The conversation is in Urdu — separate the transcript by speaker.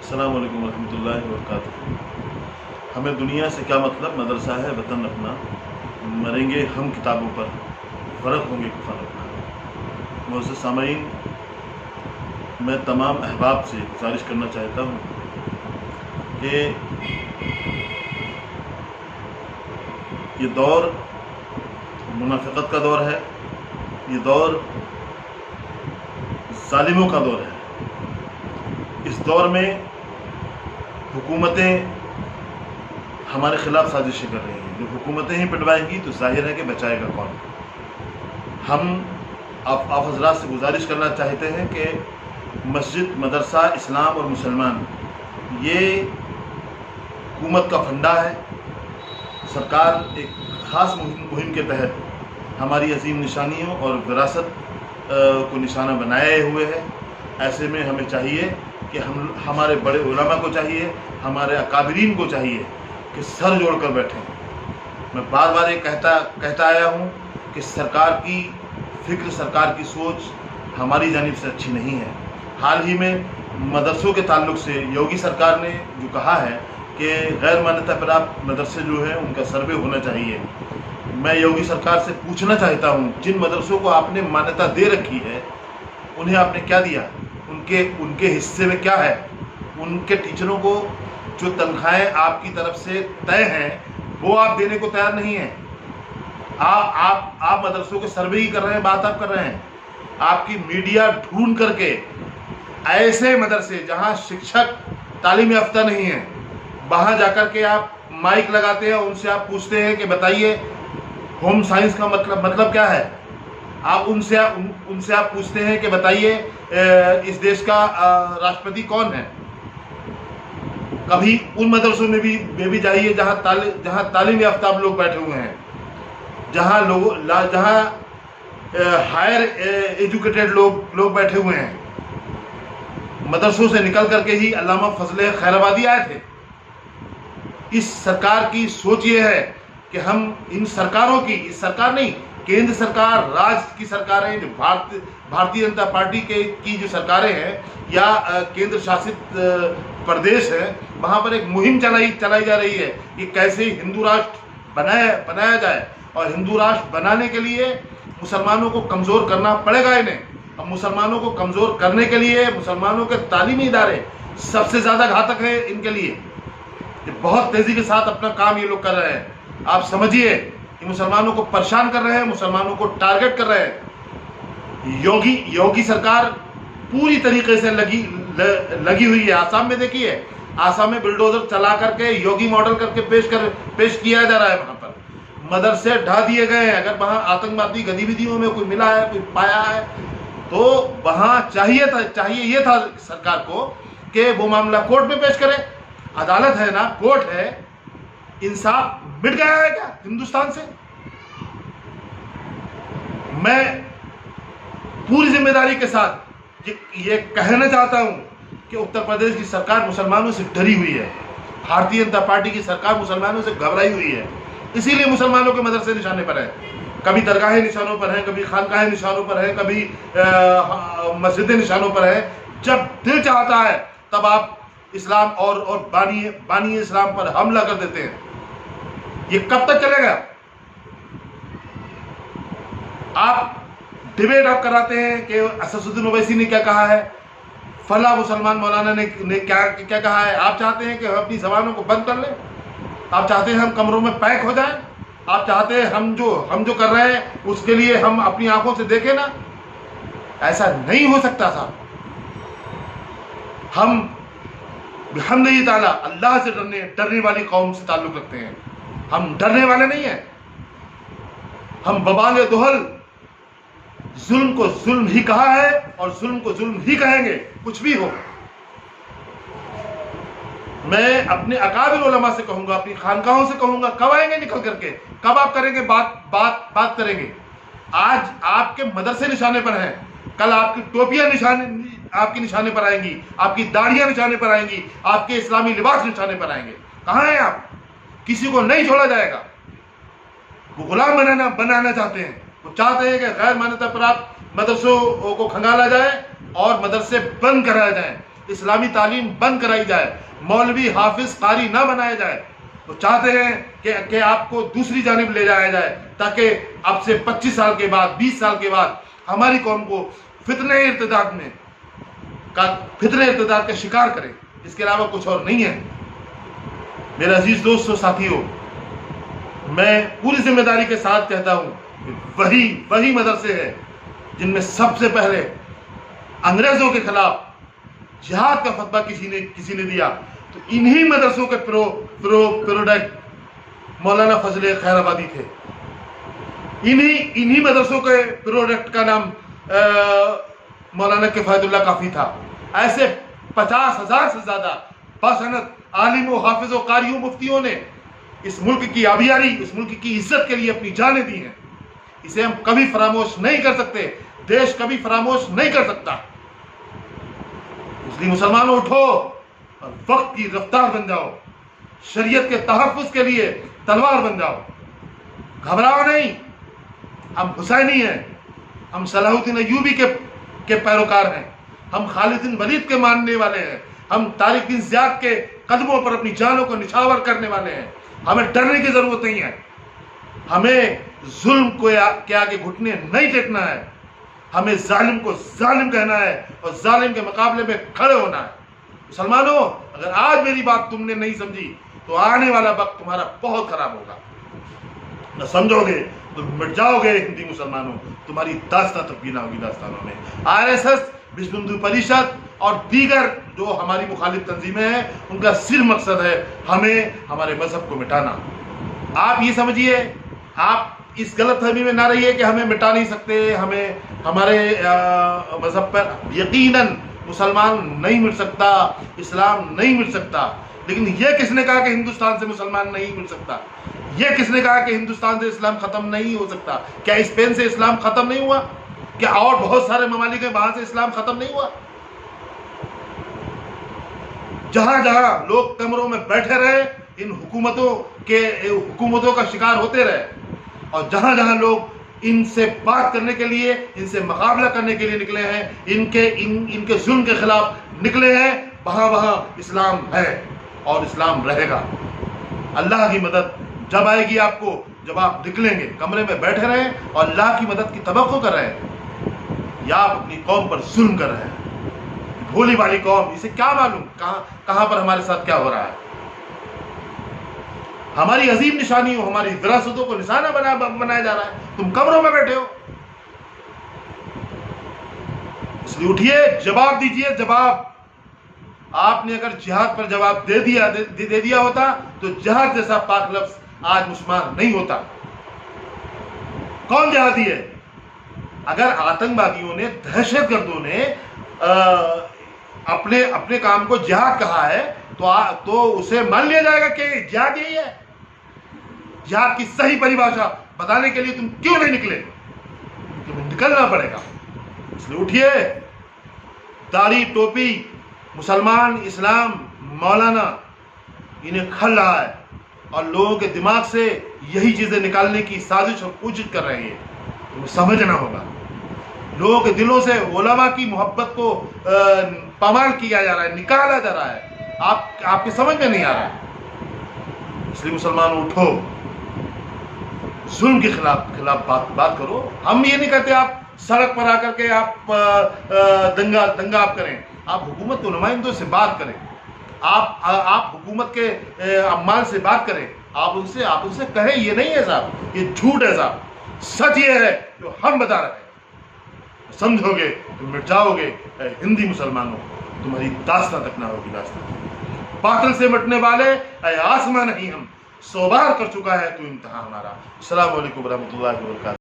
Speaker 1: السلام علیکم ورحمۃ اللہ وبرکاتہ۔ ہمیں دنیا سے کیا مطلب، مدرسہ ہے وطن اپنا، مریں گے ہم کتابوں پر، فرق ہوں گے کفن اپنا۔ معزز سامعین، میں تمام احباب سے گزارش کرنا چاہتا ہوں کہ یہ دور منافقت کا دور ہے، یہ دور ظالموں کا دور ہے۔ اس دور میں حکومتیں ہمارے خلاف سازشیں کر رہی ہیں۔ جو حکومتیں ہی پٹوائیں گی تو ظاہر ہے کہ بچائے گا کون۔ ہم آپ حضرات سے گزارش کرنا چاہتے ہیں کہ مسجد، مدرسہ، اسلام اور مسلمان یہ حکومت کا پھنڈا ہے۔ سرکار ایک خاص مہم کے تحت ہماری عظیم نشانیوں اور وراثت کو نشانہ بنائے ہوئے ہے۔ ایسے میں ہمیں چاہیے کہ ہمارے بڑے علماء کو چاہیے، ہمارے اکابرین کو چاہیے کہ سر جوڑ کر بیٹھیں۔ میں بار بار یہ کہتا آیا ہوں کہ سرکار کی فکر، سرکار کی سوچ ہماری جانب سے اچھی نہیں ہے۔ حال ہی میں مدرسوں کے تعلق سے یوگی سرکار نے جو کہا ہے کہ غیر مانیتا پراپت مدرسے جو ہیں ان کا سروے ہونا چاہیے۔ میں یوگی سرکار سے پوچھنا چاہتا ہوں، جن مدرسوں کو آپ نے مانیتا دے رکھی ہے انہیں آپ نے کیا دیا؟ ان کے حصے میں کیا ہے؟ ان کے ٹیچروں کو جو تنخواہیں آپ کی طرف سے طے ہیں وہ آپ دینے کو تیار نہیں ہیں۔ آپ مدرسوں کے سروے ہی کر رہے ہیں، بات آپ کر رہے ہیں۔ آپ کی میڈیا ڈھونڈ کر کے ایسے مدرسے جہاں شکشک تعلیم یافتہ نہیں ہیں، وہاں جا کر کے آپ مائک لگاتے ہیں، ان سے آپ پوچھتے ہیں کہ بتائیے ہوم سائنس کا مطلب کیا ہے۔ آپ ان سے آپ پوچھتے ہیں کہ بتائیے اس دیش کا راشٹرپتی کون ہے۔ کبھی ان مدرسوں میں بھی جائیے جہاں تعلیم یافتہ لوگ بیٹھے ہوئے ہیں، جہاں ہائر ایجوکیٹڈ لوگ بیٹھے ہوئے ہیں۔ مدرسوں سے نکل کر کے ہی علامہ فضل خیر آبادی آئے تھے۔ اس سرکار کی سوچ یہ ہے کہ ہم ان سرکاروں کی، اس سرکار نہیں، کیندر سرکار، راج کی سرکاریں، جو بھارتی جنتا پارٹی کی جو سرکاریں ہیں یا کیندر شاست پردیش ہے، وہاں پر ایک مہم چلائی جا رہی ہے کہ کیسے ہندو راشٹر بنایا جائے، اور ہندو راشٹر بنانے کے لیے مسلمانوں کو کمزور کرنا پڑے گا انہیں۔ اب مسلمانوں کو کمزور کرنے کے لیے مسلمانوں کے تعلیمی ادارے سب سے زیادہ گھاتک ہیں ان کے لیے۔ بہت تیزی کے ساتھ اپنا کام یہ لوگ کر رہے ہیں۔ آپ سمجھیے کہ مسلمانوں کو پریشان کر رہے ہیں، مسلمانوں کو ٹارگٹ کر رہے ہیں۔ یوگی سرکار پوری طریقے سے لگی ہوئی ہے۔ آسام میں دیکھیے، آسام میں بلڈوزر چلا کر کے یوگی ماڈل کر کے پیش کیا جا رہا ہے۔ وہاں پر مدرسے ڈھا دیے گئے ہیں۔ اگر وہاں آتنکوادی گتیویدھیوں میں کوئی ملا ہے، کوئی پایا ہے، تو وہاں چاہیے یہ تھا سرکار کو کہ وہ معاملہ کورٹ میں پیش کرے۔ عدالت ہے نا، کورٹ ہے۔ انصاف مٹ گیا ہے کیا ہندوستان سے؟ میں پوری ذمہ داری کے ساتھ یہ کہنا چاہتا ہوں کہ اتر پردیش کی سرکار مسلمانوں سے ڈری ہوئی ہے۔ بھارتی جنتا پارٹی کی سرکار مسلمانوں سے گھبرائی ہوئی ہے، اسی لیے مسلمانوں کے مدرسے نشانے پر ہیں۔ کبھی درگاہیں نشانوں پر ہیں، کبھی خانقاہیں نشانوں پر ہیں، کبھی مسجدیں نشانوں پر ہیں۔ جب دل چاہتا ہے تب آپ اسلام اور بانی اسلام پر حملہ کر دیتے ہیں۔ یہ کب تک چلے گا؟ آپ ڈیبیٹ کراتے ہیں کہ اسدالدین اویسی نے کیا کہا ہے، فلاں مسلمان مولانا نے کیا کہا ہے۔ آپ چاہتے ہیں کہ ہم اپنی زبانوں کو بند کر لیں؟ آپ چاہتے ہیں ہم کمروں میں پیک ہو جائیں؟ آپ چاہتے ہیں ہم جو کر رہے ہیں اس کے لیے ہم اپنی آنکھوں سے دیکھیں نا؟ ایسا نہیں ہو سکتا صاحب۔ ہم بحمدہ تعالیٰ اللہ سے ڈرنے والی قوم سے تعلق رکھتے ہیں۔ ہم ڈرنے والے نہیں ہیں۔ ہم ببانگ دہل ظلم کو ظلم ہی کہا ہے اور ظلم کو ظلم ہی کہیں گے، کچھ بھی ہو۔ میں اپنے اکابر علماء سے کہوں گا، اپنی خانقاہوں سے کہوں گا، کب آئیں گے نکل کر کے؟ کب آپ کریں گے بات کریں گے؟ آج آپ کے مدرسے نشانے پر ہیں، کل آپ کی ٹوپیاں آپ کے نشانے پر آئیں گی، آپ کی داڑیاں نشانے پر آئیں گی، آپ کے اسلامی لباس نشانے پر آئیں گے۔ کہاں ہیں آپ؟ کسی کو نہیں چھوڑا جائے گا۔ وہ غلام بنانا چاہتے ہیں، وہ چاہتے ہیں کہ غیر مانیتا پراپت مدرسوں کو کھنگالا جائے اور مدرسے بند کرایا جائیں۔ اسلامی تعلیم بند کرائی جائے، مولوی حافظ قاری نہ بنایا جائے. وہ چاہتے ہیں کہ آپ کو دوسری جانب لے جایا جائے تاکہ اب سے 25 سال کے بعد، 20 سال کے بعد ہماری قوم کو فتنہ ارتداد کا شکار کرے. اس کے علاوہ کچھ اور نہیں ہے. میرے عزیز دوستو، ساتھیو، میں پوری ذمہ داری کے ساتھ کہتا ہوں کہ وہی مدرسے ہیں جن میں سب سے پہلے انگریزوں کے خلاف جہاد کا فتویٰ کسی نے دیا، تو انہی مدرسوں کے پروڈکٹ مولانا فضل خیر آبادی تھے. انہی مدرسوں کے پروڈکٹ کا نام مولانا کفایت اللہ کافی تھا. ایسے 50,000 سے زیادہ باسنت عالم و حافظ و قاری و مفتیوں نے اس ملک کی آبیاری، اس ملک کی عزت کے لیے اپنی جانیں دی ہیں. اسے ہم کبھی فراموش نہیں کر سکتے، دیش کبھی فراموش نہیں کر سکتا. اس لیے مسلمانوں اٹھو اور وقت کی رفتار بن جاؤ، شریعت کے تحفظ کے لیے تلوار بن جاؤ. گھبراؤ نہیں. ہم حسینی ہیں، ہم صلاح الدین ایوبی کے پیروکار ہیں، ہم خالد بن ولید کے ماننے والے ہیں، ہم طارق بن زیاد کے قدموں پر اپنی جانوں کو نچھاور کرنے والے ہیں. ہمیں ڈرنے کی ضرورت نہیں ہے. ہمیں ظلم کے آگے گھٹنے نہیں ٹیکنا ہے. ہمیں ظالم کو ظالم کہنا ہے اور ظالم کے مقابلے میں کھڑے ہونا ہے. مسلمانوں، اگر آج میری بات تم نے نہیں سمجھی تو آنے والا وقت تمہارا بہت خراب ہوگا. نہ سمجھو گے تو مٹ جاؤ گے. ہندی مسلمانوں، تمہاری داستان تبدیل ہوگی داستانوں میں. RSS، وشو ہندو پریشد اور دیگر جو ہماری مخالف تنظیمیں ہیں، ان کا صرف مقصد ہے ہمیں ہمارے مذہب کو مٹانا. آپ یہ سمجھیے، آپ اس غلط فہمی میں نہ رہیے کہ ہمیں مٹا نہیں سکتے. ہمیں ہمارے مذہب پر یقیناً مسلمان نہیں مل سکتا، اسلام نہیں مل سکتا. لیکن یہ کس نے کہا کہ ہندوستان سے مسلمان نہیں مل سکتا؟ یہ کس نے کہا کہ ہندوستان سے اسلام ختم نہیں ہو سکتا؟ کیا اسپین سے اسلام ختم نہیں ہوا؟ کیا اور بہت سارے ممالک ہیں وہاں سے اسلام ختم نہیں ہوا؟ جہاں جہاں لوگ کمروں میں بیٹھے رہے، ان حکومتوں کا شکار ہوتے رہے، اور جہاں جہاں لوگ ان سے بات کرنے کے لیے، ان سے مقابلہ کرنے کے لیے نکلے ہیں، ان کے ظلم کے خلاف نکلے ہیں، وہاں اسلام ہے اور اسلام رہے گا. اللہ کی مدد جب آئے گی آپ کو، جب آپ نکلیں گے. کمرے میں بیٹھے رہیں اور اللہ کی مدد کی توقع کر رہے ہیں، یا آپ اپنی قوم پر ظلم کر رہے ہیں. بھولی والی قوم، اسے کیا معلوم کہاں پر ہمارے ساتھ کیا ہو رہا ہے. ہماری عظیم نشانیوں، ہماری وراثتوں کو نشانہ بنایا جا رہا ہے. تم کمروں میں بیٹھے ہو. اس لیے اٹھیے، جواب دیجئے. جواب آپ نے اگر جہاد پر جواب دے دیا ہوتا تو جہاد جیسا پاک لفظ آج مسلمان نہیں ہوتا. کون جہادی ہے؟ اگر آتنکوادیوں نے، دہشت گردوں نے اپنے کام کو جہاد کہا ہے تو اسے مان لیا جائے گا کہ جہاد یہی ہے. جہاد کی صحیح پریبھاشا بتانے کے لیے تم کیوں نہیں نکلے؟ تمہیں نکلنا پڑے گا. اس لیے اٹھیے. داڑھی ٹوپی، مسلمان، اسلام، مولانا، انہیں کھل رہا ہے اور لوگوں کے دماغ سے یہی چیزیں نکالنے کی سازش اور کوشش کر رہے ہیں. تمہیں سمجھنا ہوگا. لوگوں کے دلوں سے علماء کی محبت کو پامال کیا جا رہا ہے، نکالا جا رہا ہے. آپ کے سمجھ میں نہیں آ رہا ہے. اس لیے مسلمانوں اٹھو، ظلم کے خلاف بات کرو. ہم یہ نہیں کہتے آپ سڑک پر آ کر کے آپ دنگا آپ کریں. آپ حکومت کے نمائندوں سے بات کریں. آپ حکومت کے عمال سے بات کریں. آپ ان سے کہیں یہ نہیں ہے صاحب، یہ جھوٹ ہے صاحب، سچ یہ ہے جو ہم بتا رہے ہیں. سمجھو گے تو مٹ جاؤ گے. اے ہندی مسلمانوں، تمہاری داستان تک نہ ہوگی. داستان باطل سے مٹنے والے، اے آسمان نہیں، ہم 100 بار کر چکا ہے تو امتحان ہمارا. السلام علیکم ورحمۃ اللہ وبرکاتہ.